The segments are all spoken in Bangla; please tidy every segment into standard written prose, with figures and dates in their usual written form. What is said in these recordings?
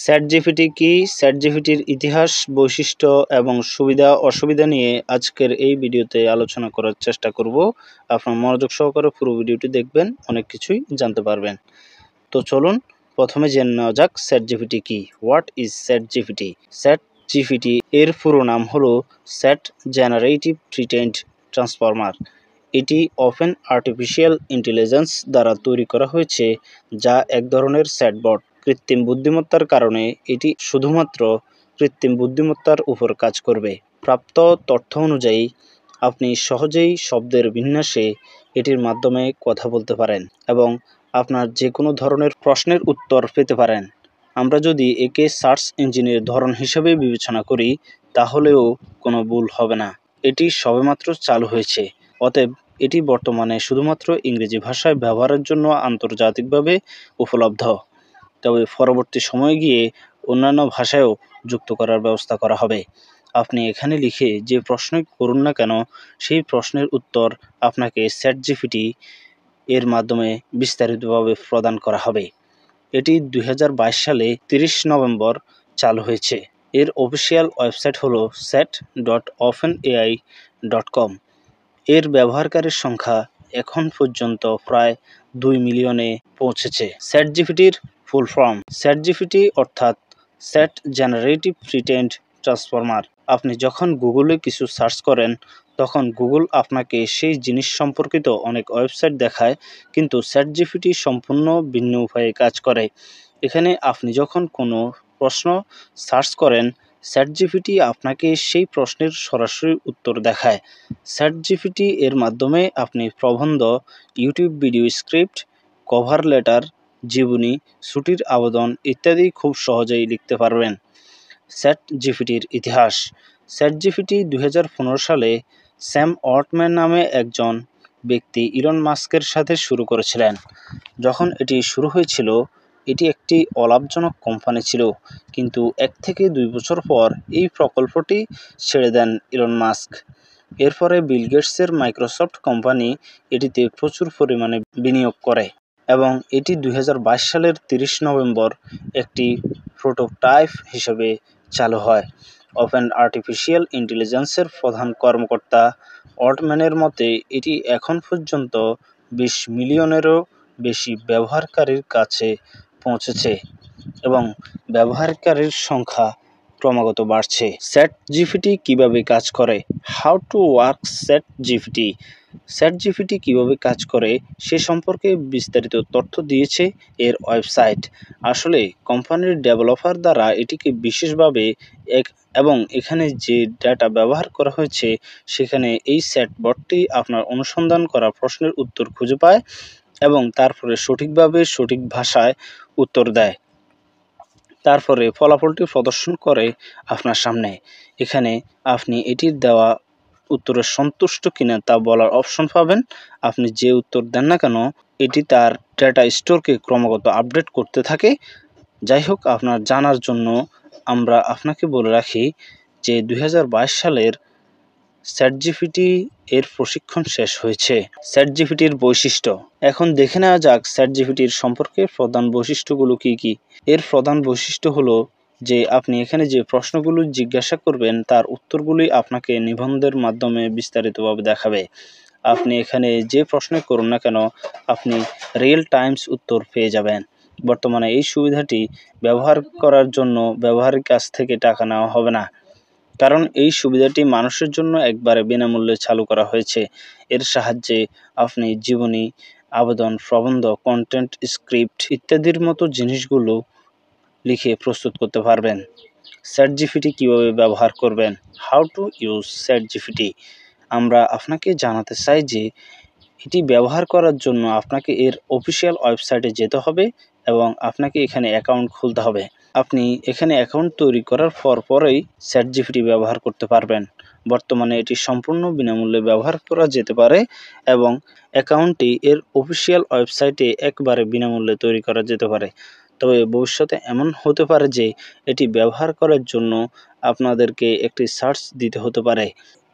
চ্যাটজিপিটি কি? চ্যাটজিপিটির ইতিহাস, বৈশিষ্ট্য এবং সুবিধা অসুবিধা নিয়ে আজকের এই ভিডিওতে আলোচনা করার চেষ্টা করব। আপনার মনোযোগ সহকারে পুরো ভিডিওটি দেখবেন, অনেক কিছুই জানতে পারবেন। তো চলুন প্রথমে জেনে নেওয়া যাক চ্যাটজিপিটি কি। What is ChatGPT? চ্যাটজিপিটি এর পুরো নাম হলো চ্যাট জেনারেটিভ প্রিটেন্ড ট্রান্সফর্মার। এটি ওপেন আর্টিফিশিয়াল ইন্টেলিজেন্স দ্বারা তৈরি করা হয়েছে, যা এক ধরনের চ্যাটবট। কৃত্রিম বুদ্ধিমত্তার কারণে এটি শুধুমাত্র কৃত্রিম বুদ্ধিমত্তার উপর কাজ করবে। প্রাপ্ত তথ্য অনুযায়ী আপনি সহজেই শব্দের বিন্যাসে এটির মাধ্যমে কথা বলতে পারেন এবং আপনার যে কোনো ধরনের প্রশ্নের উত্তর পেতে পারেন। আমরা যদি একে সার্চ ইঞ্জিনের ধরন হিসেবে বিবেচনা করি, তাহলেও কোনো ভুল হবে না। এটি সবেমাত্র চালু হয়েছে, অতএব এটি বর্তমানে শুধুমাত্র ইংরেজি ভাষায় ব্যবহারের জন্য আন্তর্জাতিকভাবে উপলব্ধ। তবে পরবর্তী সময়ে গিয়ে অন্যান্য ভাষায়ও যুক্ত করার ব্যবস্থা করা হবে। আপনি এখানে লিখে যে প্রশ্নই করুন না কেন, সেই প্রশ্নের উত্তর আপনাকে চ্যাটজিপিটি এর মাধ্যমে বিস্তারিতভাবে প্রদান করা হবে। এটি 2022 সালে 30 নভেম্বর চালু হয়েছে। এর অফিসিয়াল ওয়েবসাইট হলো chat.openai.com। এর ব্যবহারকারীর সংখ্যা এখন পর্যন্ত প্রায় 2 মিলিয়নে পৌঁছেছে। চ্যাটজিপিটির ফুল ফর্ম। চ্যাটজিপিটি অর্থাৎ চ্যাট জেনারেটিভ প্রিটেন্ড ট্রান্সফর্মার। আপনি যখন গুগলে কিছু সার্চ করেন, তখন গুগল আপনাকে সেই জিনিস সম্পর্কিত অনেক ওয়েবসাইট দেখায়, কিন্তু চ্যাটজিপিটি সম্পূর্ণ ভিন্ন উপায়ে কাজ করে। এখানে আপনি যখন কোনো প্রশ্ন সার্চ করেন, চ্যাটজিপিটি আপনাকে সেই প্রশ্নের সরাসরি উত্তর দেখায়। চ্যাটজিপিটি এর মাধ্যমে আপনি প্রবন্ধ, YouTube video script, cover letter, জীবনী, ছুটির আবেদন ইত্যাদি খুব সহজেই লিখতে পারবেন। চ্যাটজিপিটির ইতিহাস। চ্যাটজিপিটি 2015 সালে স্যাম অল্টম্যান নামে একজন ব্যক্তি ইলন মাস্কের সাথে শুরু করেছিলেন। যখন এটি শুরু হয়েছিল, এটি একটি অলাভজনক কোম্পানি ছিল, কিন্তু 1 থেকে 2 বছর পর এই প্রকল্পটি ছেড়ে দেন ইলন মাস্ক। এরপরে বিল গেটসের মাইক্রোসফট কোম্পানি এটিতে প্রচুর পরিমাণে বিনিয়োগ করে এবং এটি 2022 সালের 30 নভেম্বর একটি প্রোটোটাইপ হিসেবে চালু হয়। ওপেন আর্টিফিশিয়াল ইন্টেলিজেন্সের প্রধান কর্মকর্তা অল্টম্যানের মতে, এটি এখন পর্যন্ত 20 মিলিয়নেরও বেশি ব্যবহারকারীর কাছে পৌঁছেছে এবং ব্যবহারকারীর সংখ্যা ক্রমাগত বাড়ছে। চ্যাটজিপিটি কিভাবে কাজ করে? How to work ChatGPT. ChatGPT কিভাবে কাজ করে সে সম্পর্কে বিস্তারিত তথ্য দিয়েছে এর ওয়েবসাইট। আসলে কোম্পানির ডেভেলপার দ্বারা এটিকে বিশেষভাবে এবং এখানে যে ডাটা ব্যবহার করা হয়েছে, সেখানে এই চ্যাটবটটি আপনার অনুসন্ধান করা প্রশ্নের উত্তর খুঁজে পায় এবং তারপরে সঠিকভাবে সঠিক ভাষায় উত্তর দেয়। তারপরে ফলাফলটি প্রদর্শন করে আপনার সামনে। এখানে আপনি এটির দেওয়া উত্তরে সন্তুষ্ট কিনা তা বলার অপশন পাবেন। আপনি যে উত্তর দেন না কেন, এটি তার ডেটা স্টোরকে ক্রমাগত আপডেট করতে থাকে। যাই হোক, আপনার জানার জন্য আমরা আপনাকে বলে রাখি যে 2022 সালের চ্যাটজিপিটি এর প্রশিক্ষণ শেষ হয়েছে। চ্যাটজিপিটির বৈশিষ্ট্য। এখন দেখে নেওয়া যাক চ্যাটজিপিটির সম্পর্কে প্রধান বৈশিষ্ট্যগুলো কি কি। এর প্রধান বৈশিষ্ট্য হলো যে আপনি এখানে যে প্রশ্নগুলো জিজ্ঞাসা করবেন, তার উত্তরগুলি আপনাকে নিবন্ধের মাধ্যমে বিস্তারিতভাবে দেখাবে। আপনি এখানে যে প্রশ্নই করুন না কেন, আপনি রিয়েল টাইমস উত্তর পেয়ে যাবেন। বর্তমানে এই সুবিধাটি ব্যবহার করার জন্য ব্যবহারের কাছ থেকে টাকা নেওয়া হবে না, কারণ এই সুবিধাটি মানুষের জন্য একবারে বিনামূল্যে চালু করা হয়েছে। এর সাহায্যে আপনি জীবনী, আবেদন, প্রবন্ধ, কন্টেন্ট, স্ক্রিপ্ট ইত্যাদির মতো জিনিসগুলো লিখে প্রস্তুত করতে পারবেন। চ্যাটজিপিটি কিভাবে ব্যবহার করবেন? How to use ChatGPT. আমরা আপনাকে জানাতে চাই যে এটি ব্যবহার করার জন্য আপনাকে এর অফিসিয়াল ওয়েবসাইটে যেতে হবে এবং আপনাকে এখানে অ্যাকাউন্ট খুলতে হবে। আপনি এখানে অ্যাকাউন্ট তৈরি করার পরেই চ্যাটজিপিটি ব্যবহার করতে পারবেন। বর্তমানে এটি সম্পূর্ণ বিনামূল্যে ব্যবহার করা যেতে পারে এবং অ্যাকাউন্টটি এর অফিসিয়াল ওয়েবসাইটে একবারে বিনামূল্যে তৈরি করা যেতে পারে। তবে ভবিষ্যতে এমন হতে পারে যে এটি ব্যবহার করার জন্য আপনাদেরকে একটি সার্চ দিতে হতে পারে।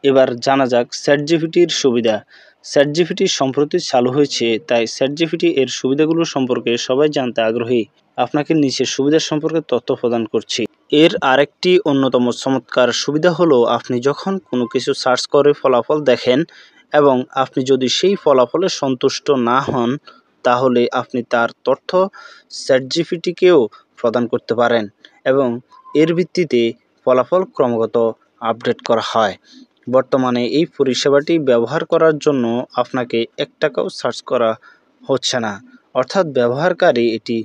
এবার জানা যাক চ্যাটজিপিটির সুবিধা। চ্যাটজিপিটি সম্প্রতি চালু হয়েছে, তাই চ্যাটজিপিটি এর সুবিধাগুলো সম্পর্কে সবাই জানতে আগ্রহী। আপনাকে নিচের সুবিধার সম্পর্কে তথ্য প্রদান করছি। এর আরেকটি অন্যতম চমৎকার সুবিধা হলো আপনি যখন কোনো কিছু সার্চ করে ফলাফল দেখেন এবং আপনি যদি সেই ফলাফলে সন্তুষ্ট না হন, তাহলে আপনি তার তথ্য চ্যাটজিপিটিকেও প্রদান করতে পারেন এবং এর ভিত্তিতে ফলাফল ক্রমাগত আপডেট করা হয়। বর্তমানে এই পরিষেবাটি ব্যবহার করার জন্য আপনাকে 1 টাকাও চার্জ করা হচ্ছে না, অর্থাৎ ব্যবহারকারী এটি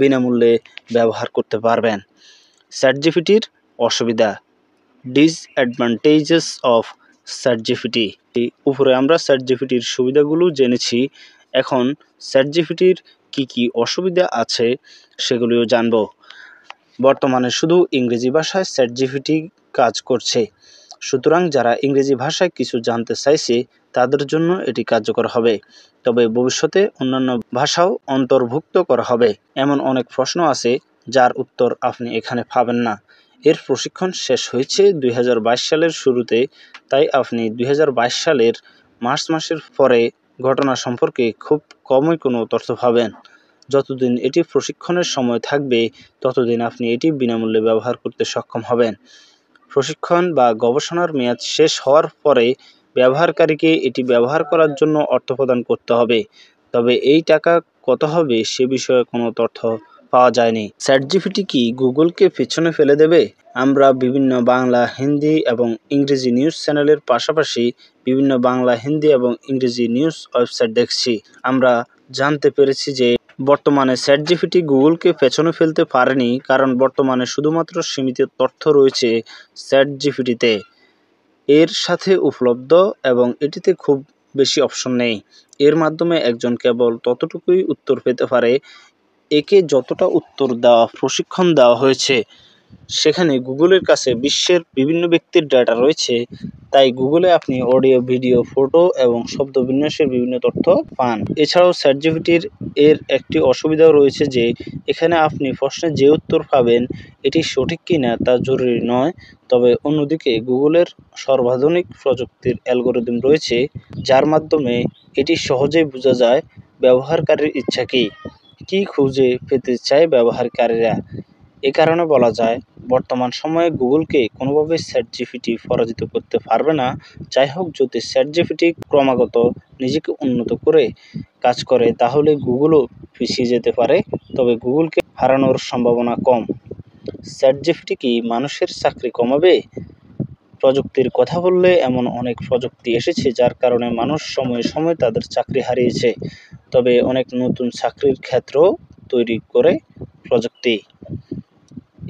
বিনামূল্যে ব্যবহার করতে পারবেন। চ্যাটজিপিটির অসুবিধা, ডিসঅ্যাডভান্টেজেস অফ চ্যাটজিপিটি। উপরে আমরা চ্যাটজিপিটির সুবিধাগুলো জেনেছি, এখন চ্যাটজিপিটির কি অসুবিধা আছে সেগুলিও জানব। বর্তমানে শুধু ইংরেজি ভাষায় চ্যাটজিপিটি কাজ করছে, সুতরাং যারা ইংরেজি ভাষায় কিছু জানতে চাইছে তাদের জন্য এটি কার্যকর হবে, তবে ভবিষ্যতে অন্যান্য ভাষাও অন্তর্ভুক্ত করা হবে। এমন অনেক প্রশ্ন আছে যার উত্তর আপনি এখানে পাবেন না। এর প্রশিক্ষণ শেষ হয়েছে 2022 সালের শুরুতে, তাই আপনি 2022 সালের মার্চ মাসের পরে ঘটনা সম্পর্কে খুব কমই কোনো তথ্য পাবেন। যতদিন এটি প্রশিক্ষণের সময় থাকবে ততদিন আপনি এটি বিনামূল্যে ব্যবহার করতে সক্ষম হবেন। প্রশিক্ষণ বা গবেষণার মেয়াদ শেষ হওয়ার পরে ব্যবহারকারীকে এটি ব্যবহার করার জন্য অর্থ প্রদান করতে হবে, তবে এই টাকা কত হবে সে বিষয়ে কোনো তথ্য পাওয়া যায়নি। চ্যাটজিপিটি কি গুগলকে পেছনে ফেলে দেবে? আমরা বিভিন্ন বাংলা, হিন্দি এবং ইংরেজি নিউজ চ্যানেলের পাশাপাশি বিভিন্ন বাংলা, হিন্দি এবং ইংরেজি নিউজ ওয়েবসাইট দেখছি। আমরা জানতে পেরেছি যে বর্তমানে চ্যাটজিপিটি গুগলকে পেছনে ফেলতে পারেনি, কারণ বর্তমানে শুধুমাত্র সীমিত তথ্য রয়েছে চ্যাটজিপিটিতে। এর সাথে উপলব্ধ এবং এটিতে খুব বেশি অপশন নেই। এর মাধ্যমে একজন কেবল ততটুকুই উত্তর পেতে পারে। একে যতটা উত্তর দেওয়া প্রশিক্ষণ দেওয়া হয়েছে, সেখানে গুগলের কাছে বিশ্বের বিভিন্ন ব্যক্তির ডাটা রয়েছে, তাই গুগলে আপনি অডিও, ভিডিও, ফটো এবং শব্দ বিন্যাসের বিভিন্ন তথ্য পান। এছাড়াও চ্যাটজিপিটির এর একটি অসুবিধাও রয়েছে যে এখানে আপনি প্রশ্নের যে উত্তর পাবেন এটি সঠিক কিনা তা জরুরি নয়, তবে অন্যদিকে গুগলের সর্বাধুনিক প্রযুক্তির অ্যালগরিদম রয়েছে যার মাধ্যমে এটি সহজেই বোঝা যায় ব্যবহারকারীর ইচ্ছা কী খুঁজে পেতে চায় ব্যবহারকারীরা। এ কারণে বলা যায় বর্তমান সময়ে গুগলকে কোনোভাবেই চ্যাটজিপিটি পরাজিত করতে পারবে না। যাই হোক, যদি চ্যাটজিপিটি ক্রমাগত নিজেকে উন্নত করে কাজ করে তাহলে গুগলও পিছিয়ে যেতে পারে, তবে গুগলকে হারানোর সম্ভাবনা কম। চ্যাটজিপিটি কি মানুষের চাকরি কমাবে? প্রযুক্তির কথা বললে এমন অনেক প্রযুক্তি এসেছে যার কারণে মানুষ সময়ে সময়ে তাদের চাকরি হারিয়েছে, তবে অনেক নতুন চাকরির ক্ষেত্রও তৈরি করে প্রযুক্তি।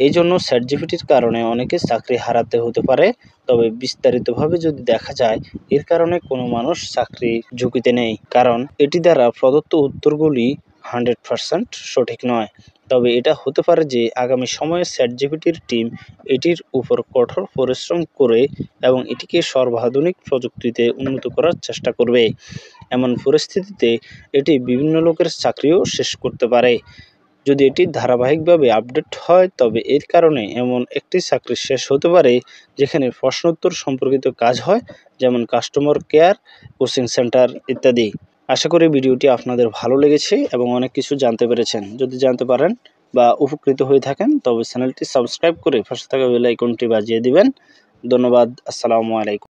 এই জন্য চ্যাটজিপিটির কারণে অনেকে চাকরি হারাতে হতে পারে, তবে বিস্তারিতভাবে যদি দেখা যায় এর কারণে কোনো মানুষ চাকরি ঝুঁকিতে নেই, কারণ এটি দ্বারা প্রদত্ত উত্তরগুলি 100% সঠিক নয়। তবে এটা হতে পারে যে আগামী সময়ে চ্যাটজিপিটির টিম এটির উপর কঠোর পরিশ্রম করে এবং এটিকে সর্বাধুনিক প্রযুক্তিতে উন্নত করার চেষ্টা করবে। এমন পরিস্থিতিতে এটি বিভিন্ন লোকের চাকরিও শেষ করতে পারে। যদি এটি ধারাবাহিকভাবে আপডেট হয় তবে এর কারণে এমন একটি চাকরি শেষ হতে পারে যেখানে প্রশ্নোত্তর সম্পর্কিত কাজ হয়, যেমন কাস্টমার কেয়ার, কোচিং সেন্টার ইত্যাদি। আশা করি ভিডিওটি আপনাদের ভালো লেগেছে এবং অনেক কিছু জানতে পেরেছেন। যদি জানতে পারেন বা উপকৃত হয়ে থাকেন তবে চ্যানেলটি সাবস্ক্রাইব করে পাশে থাকা বেল আইকনটি বাজিয়ে দিবেন। ধন্যবাদ। আসসালামু আলাইকুম।